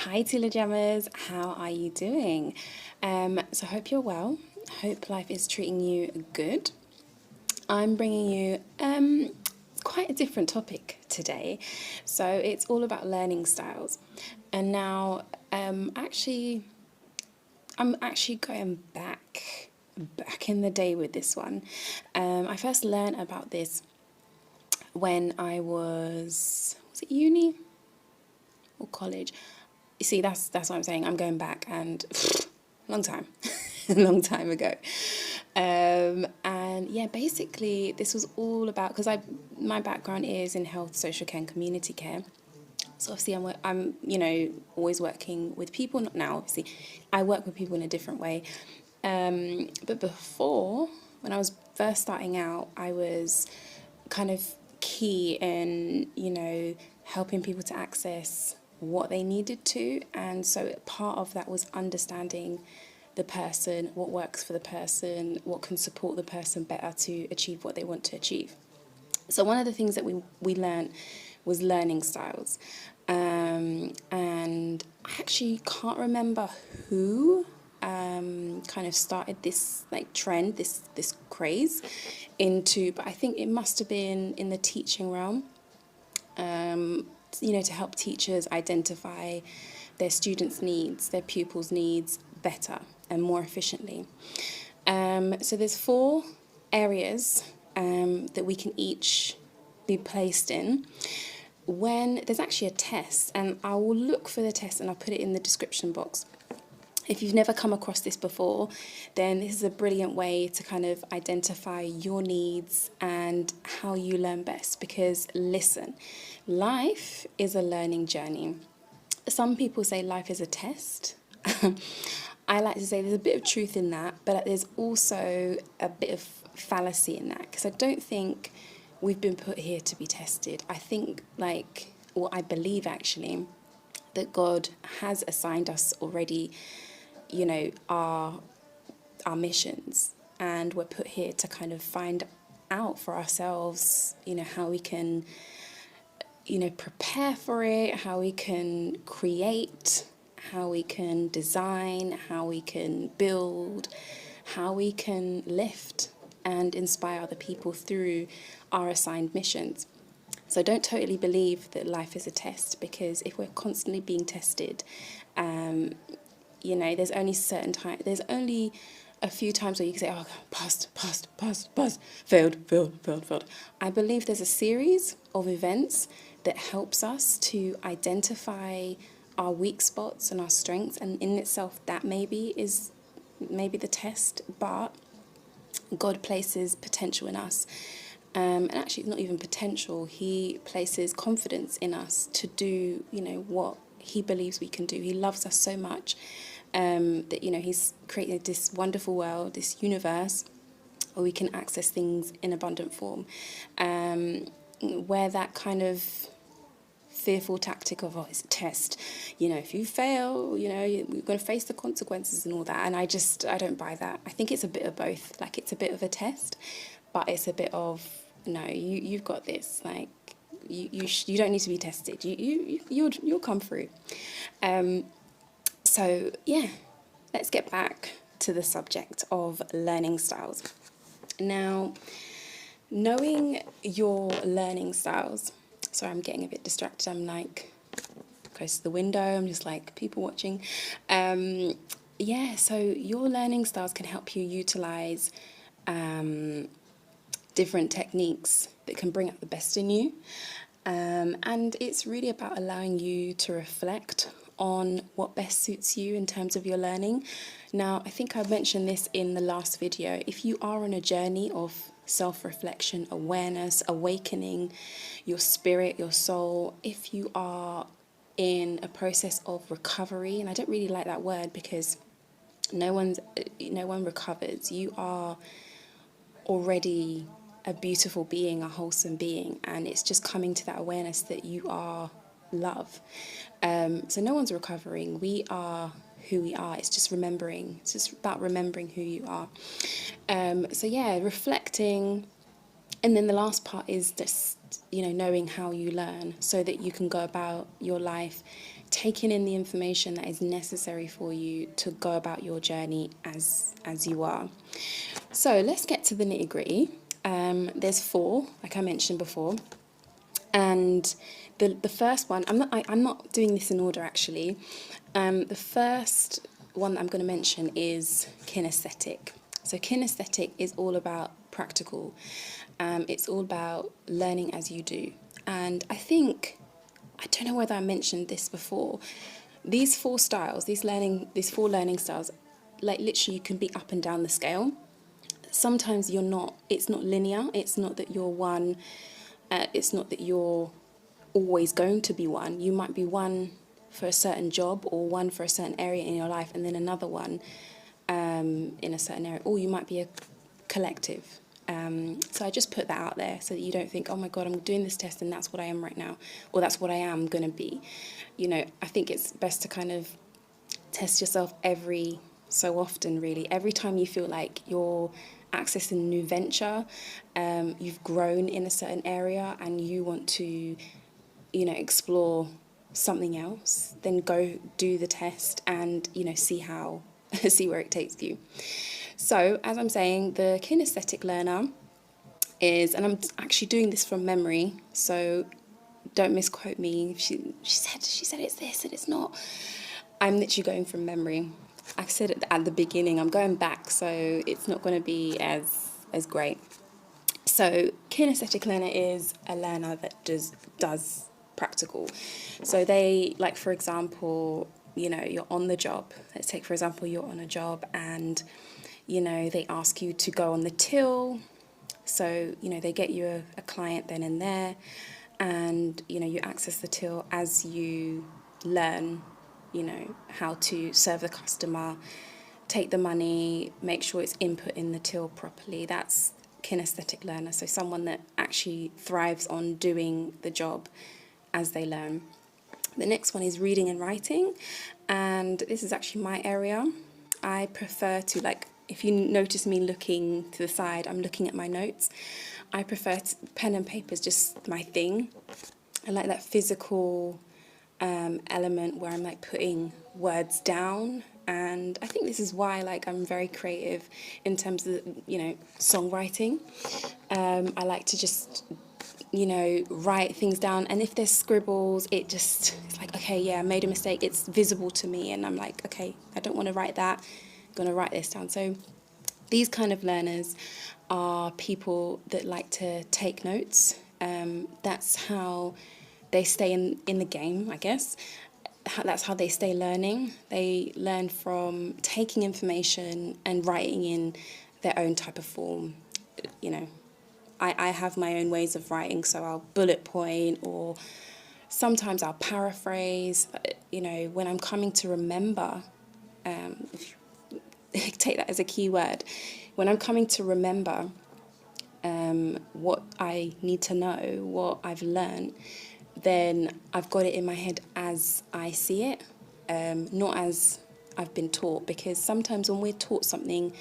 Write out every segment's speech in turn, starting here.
Hi, Teela Jammers. How are you doing? So, hope you're well. Hope life is treating you good. I'm bringing you quite a different topic today. So, it's all about learning styles. And now, I'm actually going back in the day with this one. I first learned about this when I was it uni or college? You see, that's what I'm saying. I'm going back and long time, a long time ago. And yeah, basically, this was all about because my background is in health, social care, and community care. So obviously, I'm always working with people. Not now, obviously, I work with people in a different way. But before, when I was first starting out, I was kind of key in helping people to access what they needed to, and so part of that was understanding the person, what works for the person, what can support the person better to achieve what they want to achieve. So one of the things that we learned was learning styles. And I actually can't remember who kind of started this like trend, this craze into, but I think it must have been in the teaching realm, to help teachers identify their students' needs, their pupils' needs better and more efficiently. So there's four areas that we can each be placed in when there's actually a test, and I will look for the test and I'll put it in the description box. If you've never come across this before, then this is a brilliant way to kind of identify your needs and how you learn best. Because listen, life is a learning journey. Some people say life is a test. I like to say there's a bit of truth in that, but there's also a bit of fallacy in that, because I don't think we've been put here to be tested. I think, I believe actually, that God has assigned us already, our missions, and we're put here to kind of find out for ourselves, how we can, prepare for it, how we can create, how we can design, how we can build, how we can lift and inspire other people through our assigned missions. So don't totally believe that life is a test, because if we're constantly being tested, there's only a few times where you can say, oh, passed, failed. I believe there's a series of events that helps us to identify our weak spots and our strengths, and in itself that is maybe the test, but God places potential in us. And actually, it's not even potential. He places confidence in us to do, what he believes we can do. He loves us so much that, he's created this wonderful world, this universe, where we can access things in abundant form. Where that kind of fearful tactic of, oh, it's a test, if you fail, you're going to face the consequences and all that. And I don't buy that. I think it's a bit of both. Like, it's a bit of a test, but it's a bit of, no, you've got this. Like, you don't need to be tested. You'll come through. So yeah, let's get back to the subject of learning styles. Now, knowing your learning styles. Sorry, I'm getting a bit distracted. I'm like close to the window. I'm just like people watching. So your learning styles can help you utilize different techniques that can bring out the best in you. And it's really about allowing you to reflect on what best suits you in terms of your learning. Now, I think I mentioned this in the last video. If you are on a journey of self-reflection, awareness, awakening your spirit, your soul, if you are in a process of recovery, and I don't really like that word because no one recovers. You are already a beautiful being, a wholesome being, and it's just coming to that awareness that you are love. So no one's recovering. We are who we are. It's just remembering. It's just about remembering who you are. Reflecting. And then the last part is just, knowing how you learn so that you can go about your life taking in the information that is necessary for you to go about your journey as you are. So let's get to the nitty gritty. There's 4, like I mentioned before, and the first one, I'm not doing this in order actually. The first one that I'm going to mention is kinesthetic. So kinesthetic is all about practical. It's all about learning as you do. And I don't know whether I mentioned this before. These 4 styles, these 4 learning styles, like literally you can be up and down the scale. Sometimes it's not linear. It's not that you're one. It's not that you're always going to be one. You might be one for a certain job or one for a certain area in your life, and then another one in a certain area. Or you might be a collective. So I just put that out there so that you don't think, oh my God, I'm doing this test and that's what I am right now, or that's what I am going to be. I think it's best to kind of test yourself every so often, really. Every time you feel like you're accessing a new venture, you've grown in a certain area and you want to, explore something else, then go do the test and, see where it takes you. So, as I'm saying, the kinesthetic learner is, and I'm actually doing this from memory, so don't misquote me. She said it's this and it's not. I'm literally going from memory. I said it at the beginning. I'm going back, so it's not going to be as great. So, kinesthetic learner is a learner that does practical. So they, like, for example, you're on the job. Let's take, for example, you're on a job and, they ask you to go on the till. So, they get you a client then and there, and, you access the till as you learn, how to serve the customer, take the money, make sure it's input in the till properly. That's kinesthetic learner. So someone that actually thrives on doing the job as they learn. The next one is reading and writing, and this is actually my area. I prefer to, if you notice me looking to the side, I'm looking at my notes. I prefer pen and paper is just my thing. I like that physical element where I'm putting words down, and I think this is why I'm very creative in terms of songwriting. I like to just write things down, and if there's scribbles, it's like, okay, yeah, I made a mistake, it's visible to me, and I'm like, okay, I don't want to write that, I'm going to write this down. So these kind of learners are people that like to take notes. That's how they stay in the game, I guess. That's how they stay learning. They learn from taking information and writing in their own type of form. I have my own ways of writing, so I'll bullet point, or sometimes I'll paraphrase. When I'm coming to remember, if you take that as a key word, when I'm coming to remember what I need to know, what I've learned, then I've got it in my head as I see it, not as I've been taught. Because sometimes when we're taught something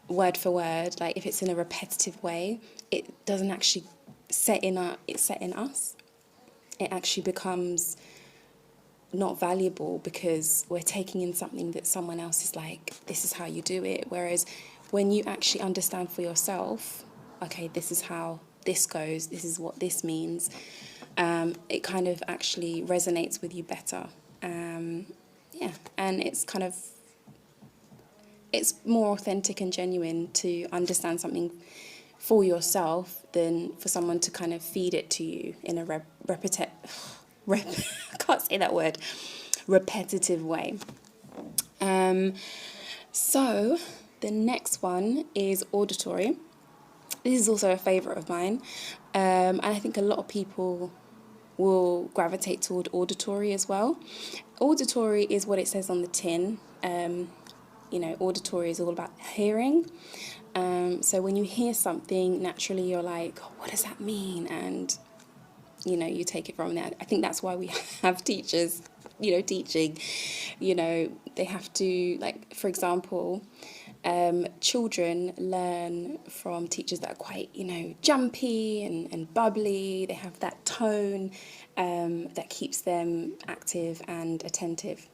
word for word, if it's in a repetitive way, it doesn't actually set in us. It actually becomes not valuable because we're taking in something that someone else is like, this is how you do it. Whereas when you actually understand for yourself, okay, this is how this goes, this is what this means, it kind of actually resonates with you better. And it's more authentic and genuine to understand something for yourself than for someone to kind of feed it to you in a I can't say that word, repetitive way. So the next one is auditory. This is also a favourite of mine, and I think a lot of people will gravitate toward auditory as well. Auditory is what it says on the tin. Auditory is all about hearing. So when you hear something, naturally you're like, oh, what does that mean? And, you take it from there. I think that's why we have teachers, teaching. They have to, for example, children learn from teachers that are quite, jumpy and bubbly. They have that tone that keeps them active and attentive.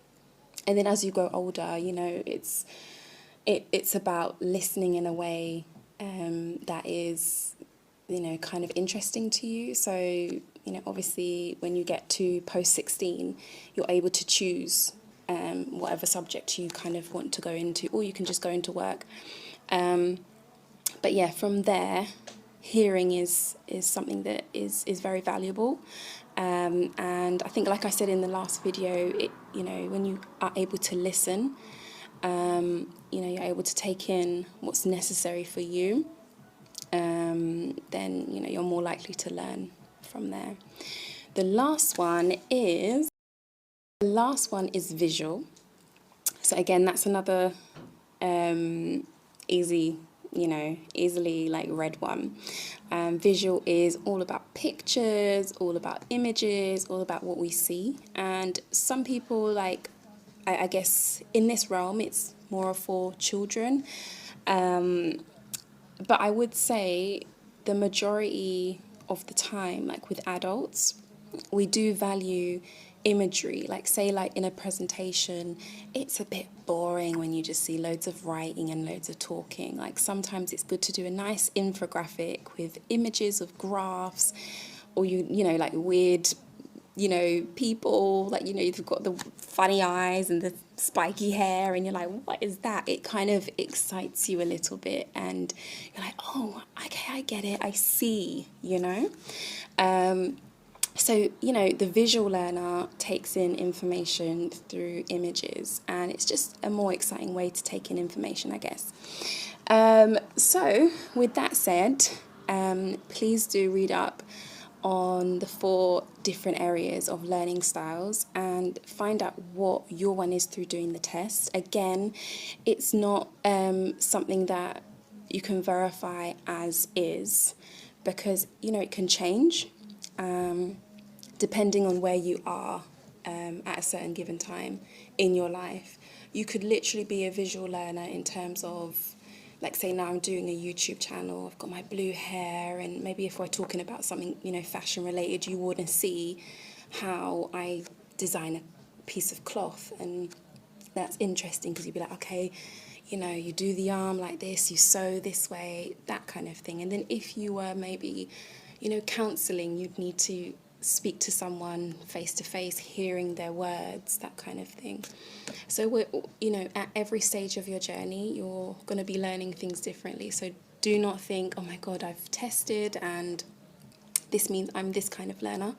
And then as you grow older, it's about listening in a way that is, kind of interesting to you. So, obviously when you get to post 16, you're able to choose whatever subject you kind of want to go into, or you can just go into work. But yeah, from there, hearing is something that is very valuable. And I think, like I said in the last video, when you are able to listen, you're able to take in what's necessary for you, then, you're more likely to learn from there. The last one is visual. So again, that's another easily like read one. Visual is all about pictures, all about images, all about what we see. And some people, like, I guess in this realm, it's more for children. But I would say the majority of the time, like with adults, we do value imagery. Like, say, like in a presentation, it's a bit boring when you just see loads of writing and loads of talking. Like, sometimes it's good to do a nice infographic with images of graphs, or like weird people, like, you've got the funny eyes and the spiky hair, and you're like, what is that? It kind of excites you a little bit, and you're like, oh, okay, I get it, I see, So, the visual learner takes in information through images, and it's just a more exciting way to take in information, I guess. So, with that said, please do read up on the 4 different areas of learning styles and find out what your one is through doing the test. Again, it's not something that you can verify as is, because, it can change depending on where you are at a certain given time in your life. You could literally be a visual learner in terms of, like, say now I'm doing a YouTube channel, I've got my blue hair, and maybe if we're talking about something, fashion related, you want to see how I design a piece of cloth, and that's interesting because you'd be like, okay, you do the arm like this, you sew this way, that kind of thing. And then if you were maybe, counselling, you'd need to speak to someone face to face, hearing their words, that kind of thing. So we're, at every stage of your journey, you're going to be learning things differently. So do not think, oh my God, I've tested and this means I'm this kind of learner.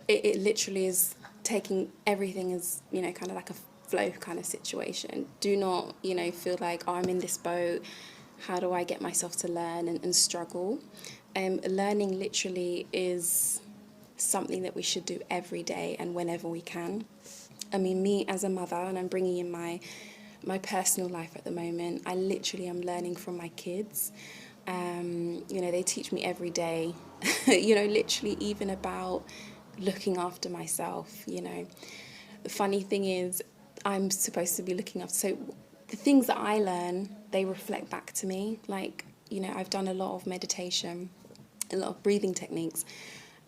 It literally is taking everything as, kind of like a flow kind of situation. Do not, feel like, oh, I'm in this boat, how do I get myself to learn, and struggle. Learning literally is something that we should do every day and whenever we can. I mean, me as a mother, and I'm bringing in my personal life at the moment, I literally am learning from my kids. They teach me every day, literally even about looking after myself. The funny thing is, I'm supposed to be looking after, so the things that I learn, they reflect back to me. Like, I've done a lot of meditation, a lot of breathing techniques.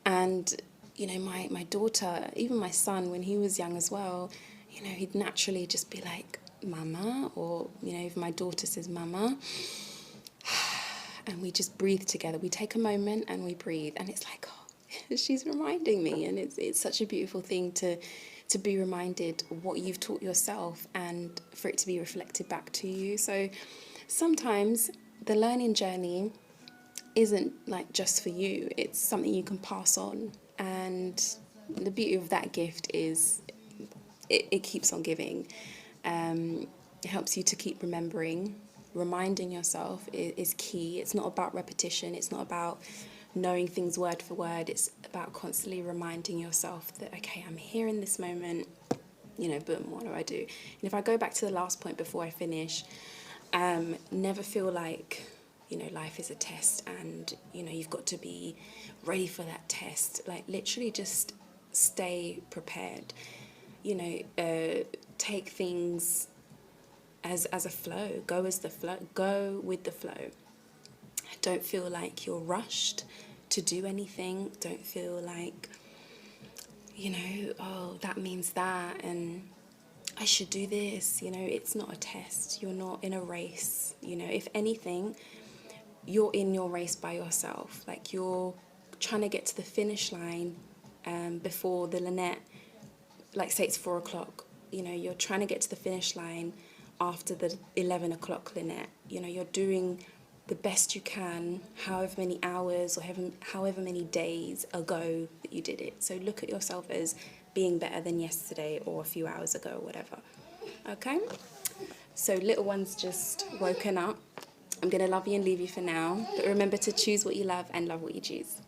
And, my daughter, even my son, when he was young as well, he'd naturally just be like, Mama, or, if my daughter says, Mama, and we just breathe together. We take a moment and we breathe. And it's like, oh, she's reminding me. And it's such a beautiful thing to be reminded of what you've taught yourself and for it to be reflected back to you. So sometimes the learning journey isn't like just for you, it's something you can pass on. And the beauty of that gift is it keeps on giving. It helps you to keep reminding yourself is key. It's not about repetition, it's not about knowing things word for word, it's about constantly reminding yourself that, okay, I'm here in this moment, boom, what do I do? And if I go back to the last point before I finish, never feel like life is a test and you've got to be ready for that test. Like, literally just stay prepared. Take things as a flow. Go as the flow. Go with the flow. Don't feel like you're rushed to do anything. Don't feel like, oh, that means that, and I should do this. It's not a test. You're not in a race. If anything, you're in your race by yourself. Like, you're trying to get to the finish line before the Lynette, like, say it's 4 o'clock. You're trying to get to the finish line after the 11 o'clock Lynette. You're doing the best you can, however many hours or however many days ago that you did it. So look at yourself as being better than yesterday or a few hours ago or whatever. Okay? So little one's just woken up. I'm going to love you and leave you for now. But remember to choose what you love and love what you choose.